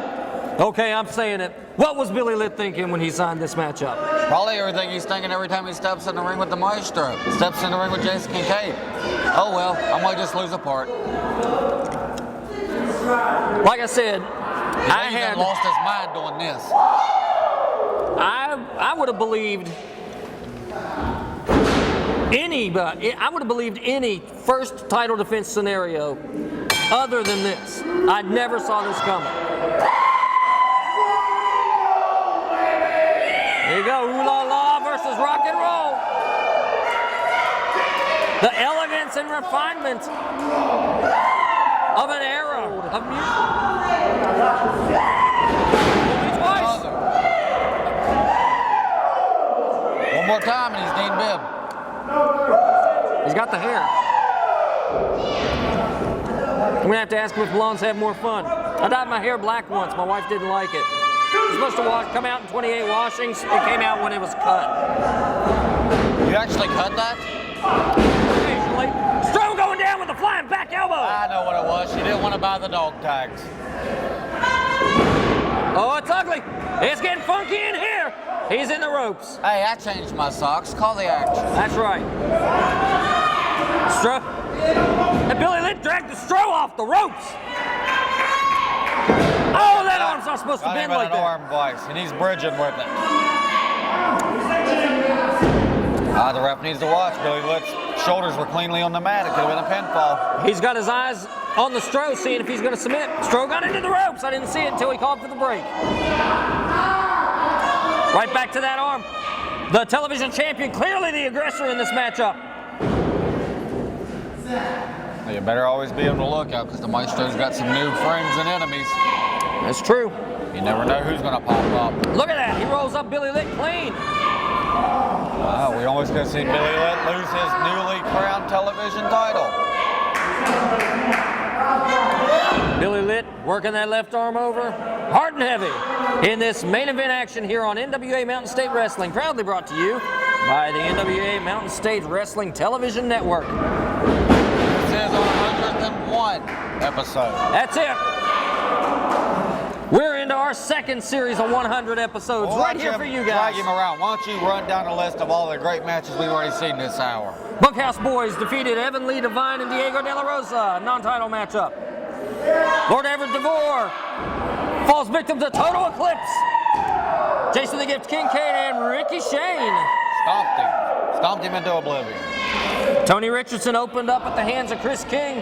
Okay, I'm saying it. What was Billy Litt thinking when he signed this matchup? Probably everything he's thinking every time he steps in the ring with the Maestro. Steps in the ring with Jason Kincaid. Oh well, I might just lose a part. Like I said, I He's had lost his mind doing this. I would have believed I would have believed any first title defense scenario other than this. I never saw this coming. There you go, ooh la la versus rock and roll. The elegance and refinement of an era of music. Twice. One more time and he's Dean Bibb. He's got the hair. I'm gonna have to ask him if blondes have more fun. I dyed my hair black once. My wife didn't like it. It was supposed to come out in 28 washings. It came out when it was cut. You actually cut that? Occasionally. Stro going down with a flying back elbow. I know what it was. She didn't want to buy the dog tags. Oh, it's ugly. It's getting funky in here. He's in the ropes. Hey, I changed my socks. Call the action. That's right. Stro. And Billy Litt dragged the Stro off the ropes. Oh, that arm's not supposed to bend like that. Arm vice, and he's bridging with it. The ref needs to watch. Billy Litt's shoulders were cleanly on the mat. It could have been a pinfall. He's got his eyes on the Stro, seeing if he's going to submit. Stro got into the ropes. I didn't see it until he called for the break. Right back to that arm. The television champion, clearly the aggressor in this matchup. Well, you better always be on the lookout because the Maestro's got some new friends and enemies. That's true. You never know who's going to pop up. Look at that. He rolls up Billy Litt clean. We almost going to see Billy Litt lose his newly crowned television title. Billy Litt working that left arm over, hard and heavy, in this main event action here on NWA Mountain State Wrestling, proudly brought to you by the NWA Mountain State Wrestling Television Network. This is our 101 episode. That's it. We're into our second series of 100 episodes right here for you guys. Drag him around. Why don't you run down the list of all the great matches we've already seen this hour? Bunkhouse Boys defeated Evan Lee Devine and Diego Delarosa, non-title matchup. Lord Everett Devore falls victim to total eclipse. Jason the Gift Kincaid and Ricky Shane Stomped him into oblivion. Tony Richardson opened up at the hands of Kris King.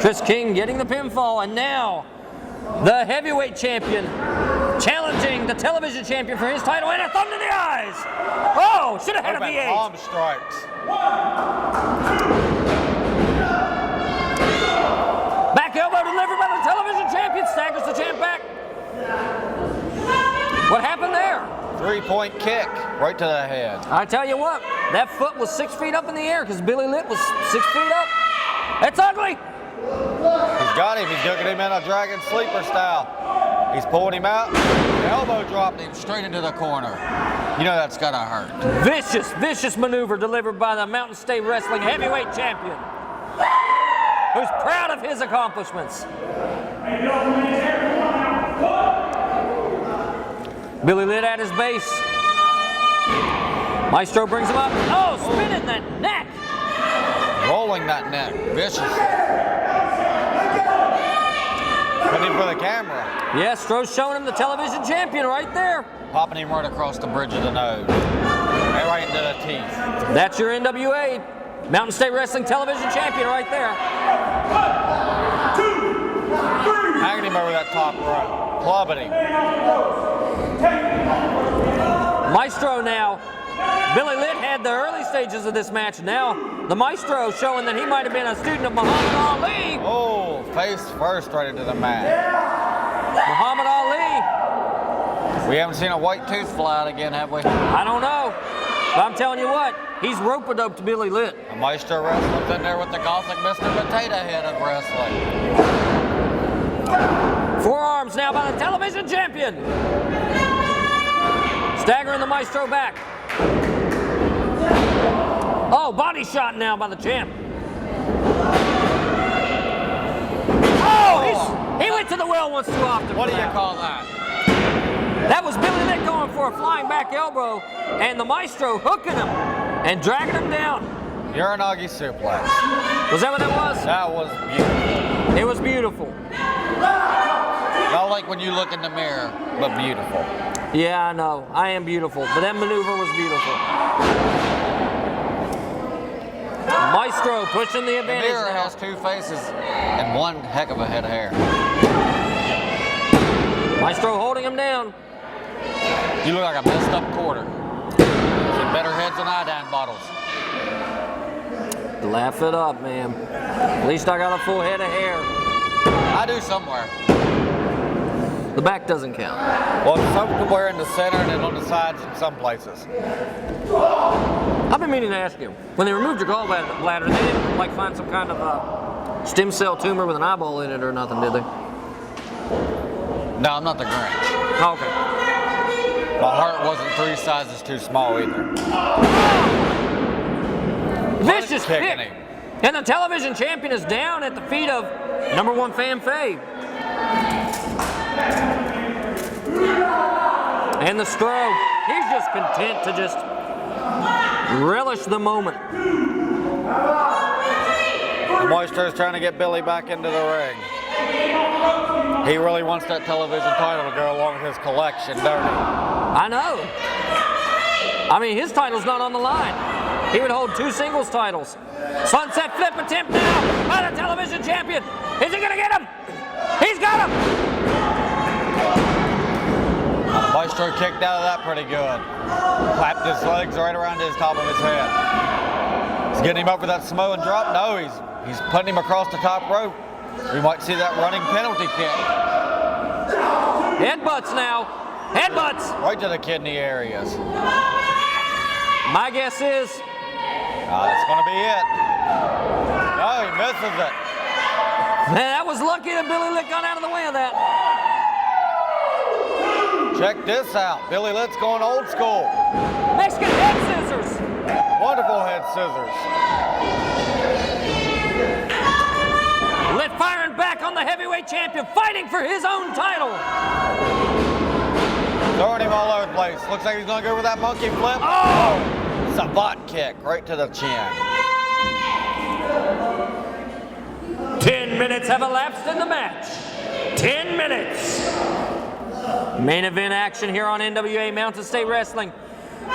Kris King getting the pinfall, and now the heavyweight champion challenging the television champion for his title, and a thumb to the eyes. Oh, should have had a V8. Palm strikes. Back elbow delivered by the television champion, staggers the champ back. What happened there? 3-point kick right to the head. I tell you what, that foot was 6 feet up in the air because Billy Litt was 6 feet up. It's ugly. He's got him. He's ducking him in a dragon sleeper style. He's pulling him out. Elbow dropped him straight into the corner. You know that's gotta hurt. Vicious, vicious maneuver delivered by the Mountain State Wrestling heavyweight champion, who's proud of his accomplishments. Billy Litt at his base. Maestro brings him up. Oh, spinning that neck. Rolling that neck. Vicious. Putting him for the camera. Yes, Stro's showing him the television champion right there. Popping him right across the bridge of the nose. And right into the teeth. That's your NWA Mountain State Wrestling television champion right there. 1, 2, 3. Hanging him over that top rope. Clubbing him. Maestro now. Billy Litt had the early stages of this match. Now the Maestro showing that he might have been a student of Muhammad Ali. Oh, face first right into the mat. Muhammad Ali. We haven't seen a white tooth fly out again, have we? I don't know. But I'm telling you what, he's rope-a-dope to Billy Litt. A Maestro wrestler's in there with the Gothic Mr. Potato Head of wrestling. Forearms now by the television champion. Staggering the Maestro back. Oh, body shot now by the champ. Oh, he went to the well once too often. What do you call that? That was Billy Litt going for a flying back elbow, and the Maestro hooking him and dragging him down. Uranagi suplex. Was that what that was? That was beautiful. It was beautiful. Not like when you look in the mirror, but beautiful. Yeah, I know. I am beautiful, but that maneuver was beautiful. Maestro pushing the The advantage mirror now. has two faces and one heck of a head of hair. Maestro holding him down. You look like a messed up quarter. Some better heads than iodine bottles. Laugh it up, man. At least I got a full head of hair. I do somewhere. The back doesn't count. Well, somewhere in the center and then on the sides in some places. I've been meaning to ask you. When they removed your gallbladder, they didn't like find some kind of stem cell tumor with an eyeball in it or nothing, did they? No, I'm not the Grinch. Oh, okay. My heart wasn't 3 sizes too small either. Vicious kicking kick. him. And the television champion is down at the feet of #1 Fan Faye. And the stroke. He's just content to just relish the moment. The Maestro's trying to get Billy back into the ring. He really wants that television title to go along with his collection, don't he? I know. I mean, his title's not on the line. He would hold 2 singles titles. Sunset flip attempt now by the television champion. Is he gonna get him? He's got him. Maestro kicked out of that pretty good. Clapped his legs right around his top of his head. He's getting him up for that Samoan drop. No, he's putting him across the top rope. We might see that running penalty kick. Headbutts now. Headbutts. Right to the kidney areas. My guess is That's going to be it. No, he misses it. man, that was lucky that Billy Litt got out of the way of that. Check this out. Billy Litt's going old school. Mexican head scissors. Wonderful head scissors. Litt firing back on the heavyweight champion, fighting for his own title. Throwing him all over the place. Looks like he's going to go with that monkey flip. Oh! Savant kick right to the chin. 10 minutes have elapsed in the match. 10 minutes. Main event action here on NWA Mountain State Wrestling.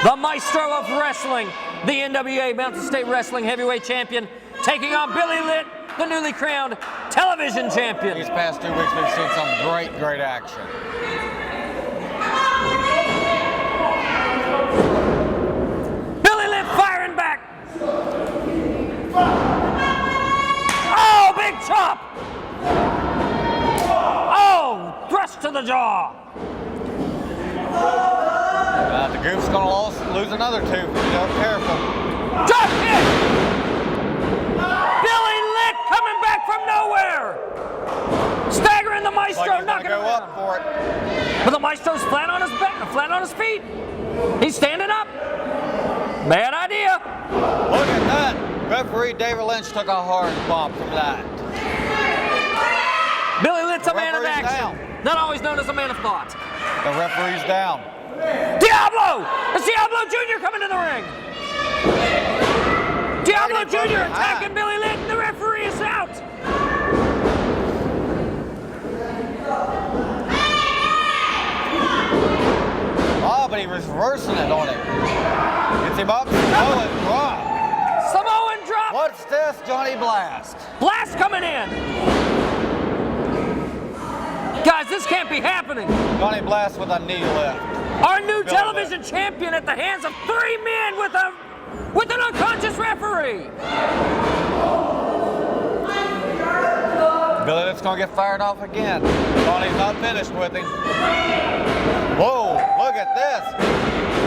The Maestro of Wrestling, the NWA Mountain State Wrestling Heavyweight Champion, taking on Billy Litt, the newly crowned television champion. These past 2 weeks, we've seen some great action. Billy Litt firing back. Oh, big chop. Oh, thrust to the jaw. The Goof's going to lose another 2 if you don't careful. Drop kick. Billy Litt coming back from nowhere. Staggering the Maestro, Like he's knocking gonna him go down. up for it. But the Maestro's flat on his back, flat on his feet. He's standing up. Bad idea. Look at that. Referee David Lynch took a hard bump from that. Billy Litt's a The man of referee's action. Not always known as a man of thought. The referee's down. Diablo! It's Diablo Jr. coming to the ring. Diablo Jr. attacking Billy Litt. The referee is out. Oh, but he was reversing it on him. Gets him up. Samoan drop. Samoan drop. What's this, Johnny Blast? Blast coming in. Guys, this can't be happening. Johnny Blast with a knee lift. Our new television champion at the hands of 3 men with an unconscious referee. Billy Litt's going to get fired off again. Johnny's not finished with him. Whoa, look at this.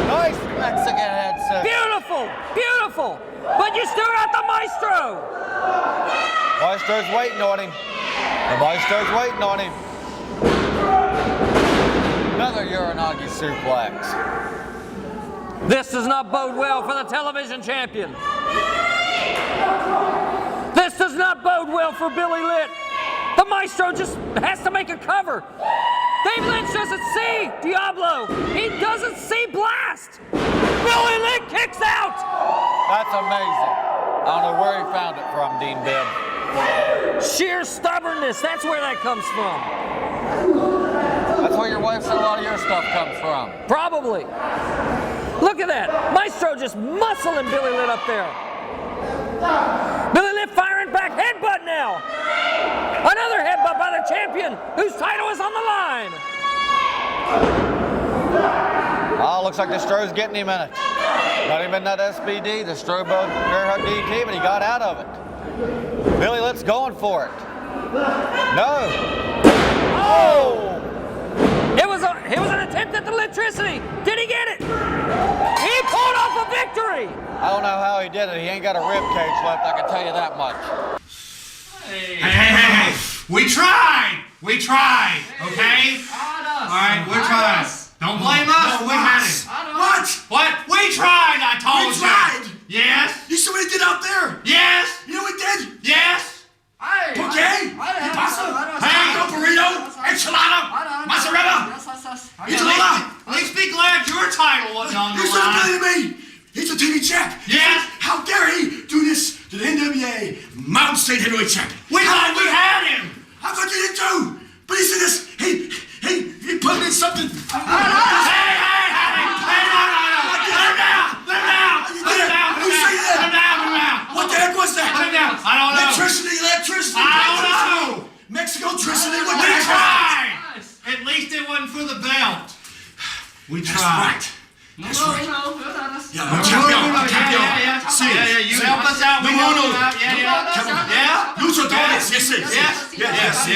Nice Mexican head scissors. Beautiful, beautiful. But you still got the Maestro. Maestro's waiting on him. The Maestro's waiting on him. Another Uranagi suplex. This does not bode well for the television champion. This does not bode well for Billy Litt. The Maestro just has to make a cover. Dave Lynch doesn't see Diablo. He doesn't see Blast. Billy Litt kicks out. That's amazing. I don't know where he found it from, Dean Bibb. Sheer stubbornness. That's where that comes from. That's where your wife said a lot of your stuff comes from. Probably. Look at that. Maestro just muscling Billy Litt up there. Billy Litt firing back. Headbutt now. Another headbutt by the champion, whose title is on the line. looks like the Stro's getting him in it. Got him in that SBD, the Stro bear hug DT, but he got out of it. Billy Litt's going for it. No. Oh! It was an attempt at the electricity. Did he get it? He pulled off a victory. I don't know how he did it. He ain't got a rib cage left, I can tell you that much. Hey. We tried, okay? All right, we're trying. Don't blame us. No, We had it. What? We tried, I told you. We tried. Yes. You see what he did out there? Yes. You know what he did? Yes. Okay? Pasta? Hey. Taco burrito? Enchilada? Mozzarella? At least be glad your title wasn't on the You should have line. believed me. He's a TV champ. Yes. How dare he do this to the NWA Mountain State Heavyweight Champion? We thought we had him. I thought you did too. But he said this. He put in something. Hey, no. Let him down. Who said that? What the heck was that? Let him down. I don't know. Electricity. I don't know. Mexico-tricity. What the We heck? tried. At least it wasn't for the belt. We That's tried. right. That's right. Yeah, No, campeón. Sí. Yeah, you help us out. We help you out. Yeah. Luchadores. Yes. Sí. Yes.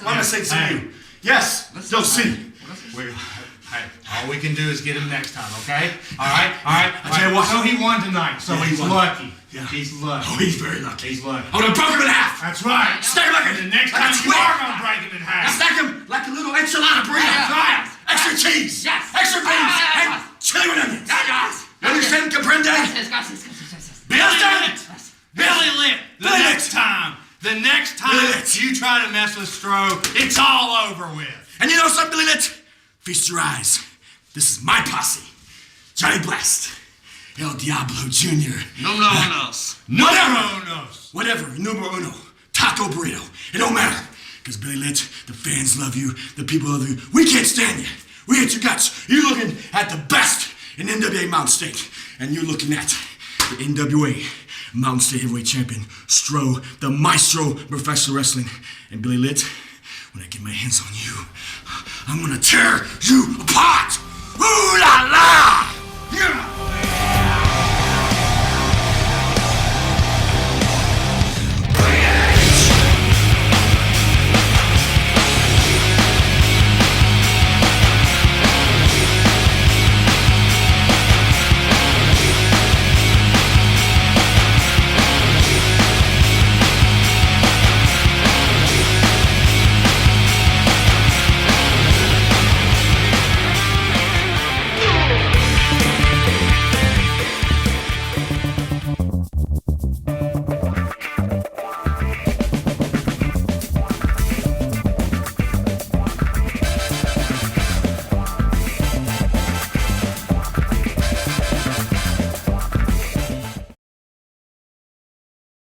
Why am I saying sí? Yes. No, sí. All we can do is get him next time, okay? All right. I tell you what. So he won tonight, so Yeah, he he's won. lucky. Yeah. He's lucky. Oh, he's very lucky. He's lucky. I would have broken him in half. That's right. Stack him like And the next time you twig. are gonna break him in half. Stack him like a little enchilada burrito. That's right. Extra cheese. Yes. Extra beans. And chili with onions. You understand, comprende? Billy Litt. The Billy next time Billy Litt. you try to mess with Stro, it's all over with. And you know something, Billy Litt? Feast your eyes. This is my posse. Johnny Blast. El Diablo Jr. Whatever. Numero uno. Taco burrito. It don't matter. Because Billy Litt, the fans love you. The people love you. We can't stand you. We hate your guts. You're looking at the best in NWA Mountain State. And you're looking at the NWA Mountain State Heavyweight Champion, Stro, the Maestro of Professional Wrestling. And Billy Litt, when I get my hands on you, I'm gonna tear you apart. Ooh la la!